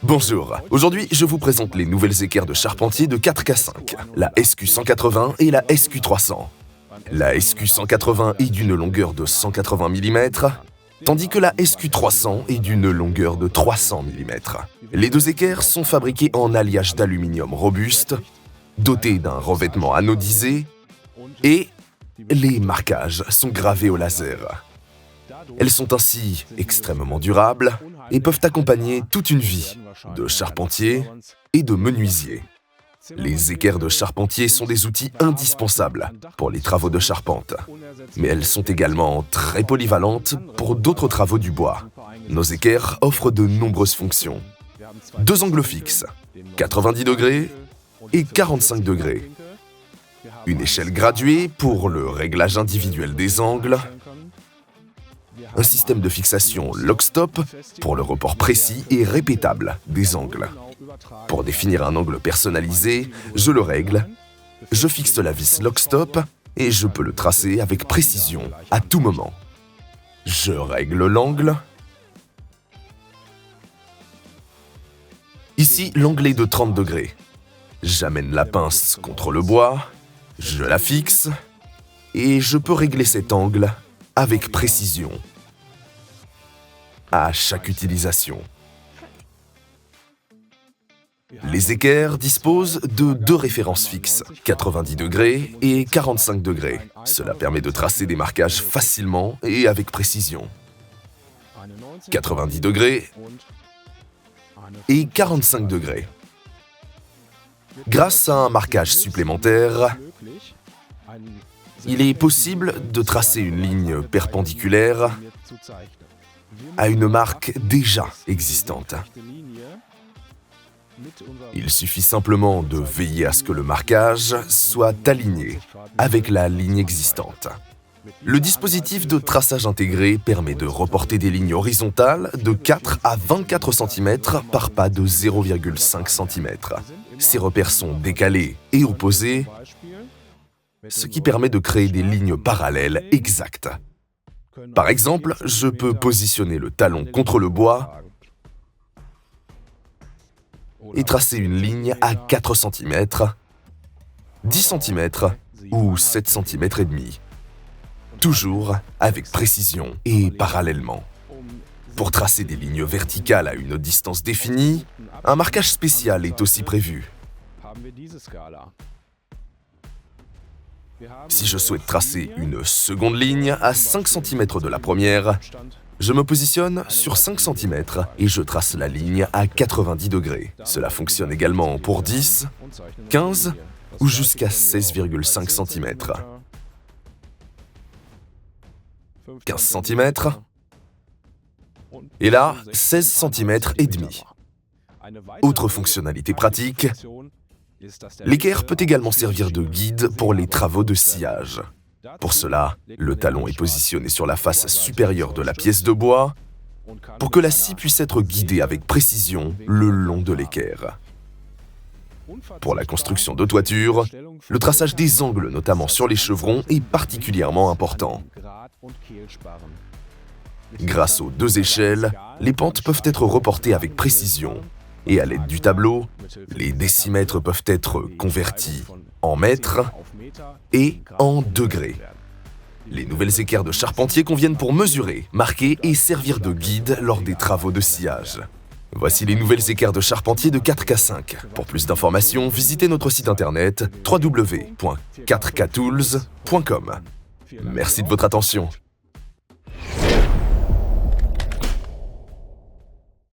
Bonjour, aujourd'hui je vous présente les nouvelles équerres de charpentier de 4K5, la SQ180 et la SQ300. La SQ180 est d'une longueur de 180 mm, tandis que la SQ300 est d'une longueur de 300 mm. Les deux équerres sont fabriquées en alliage d'aluminium robuste, dotées d'un revêtement anodisé, et les marquages sont gravés au laser. Elles sont ainsi extrêmement durables et peuvent accompagner toute une vie de charpentier et de menuisier. Les équerres de charpentier sont des outils indispensables pour les travaux de charpente, mais elles sont également très polyvalentes pour d'autres travaux du bois. Nos équerres offrent de nombreuses fonctions. Deux angles fixes, 90 degrés et 45 degrés. Une échelle graduée pour le réglage individuel des angles. Un système de fixation lock-stop pour le report précis et répétable des angles. Pour définir un angle personnalisé, je le règle, je fixe la vis lock-stop et je peux le tracer avec précision à tout moment. Je règle l'angle. Ici, l'angle est de 30 degrés. J'amène la pince contre le bois, je la fixe et je peux régler cet angle avec précision à chaque utilisation. Les équerres disposent de deux références fixes, 90 degrés et 45 degrés. Cela permet de tracer des marquages facilement et avec précision. 90 degrés et 45 degrés. Grâce à un marquage supplémentaire, il est possible de tracer une ligne perpendiculaire à une marque déjà existante. Il suffit simplement de veiller à ce que le marquage soit aligné avec la ligne existante. Le dispositif de traçage intégré permet de reporter des lignes horizontales de 4 à 24 cm par pas de 0,5 cm. Ces repères sont décalés et opposés, ce qui permet de créer des lignes parallèles exactes. Par exemple, je peux positionner le talon contre le bois et tracer une ligne à 4 cm, 10 cm ou 7 cm et demi. Toujours avec précision et parallèlement. Pour tracer des lignes verticales à une distance définie, un marquage spécial est aussi prévu. Si je souhaite tracer une seconde ligne à 5 cm de la première, je me positionne sur 5 cm et je trace la ligne à 90 degrés. Cela fonctionne également pour 10, 15 ou jusqu'à 16,5 cm. 15 cm et là, 16 cm et demi. Autre fonctionnalité pratique, l'équerre peut également servir de guide pour les travaux de sciage. Pour cela, le talon est positionné sur la face supérieure de la pièce de bois pour que la scie puisse être guidée avec précision le long de l'équerre. Pour la construction de toiture, le traçage des angles, notamment sur les chevrons, est particulièrement important. Grâce aux deux échelles, les pentes peuvent être reportées avec précision et à l'aide du tableau, les décimètres peuvent être convertis en mètres et en degrés. Les nouvelles équerres de charpentier conviennent pour mesurer, marquer et servir de guide lors des travaux de sciage. Voici les nouvelles équerres de charpentier de 4K5. Pour plus d'informations, visitez notre site internet www.4ktools.com. Merci de votre attention.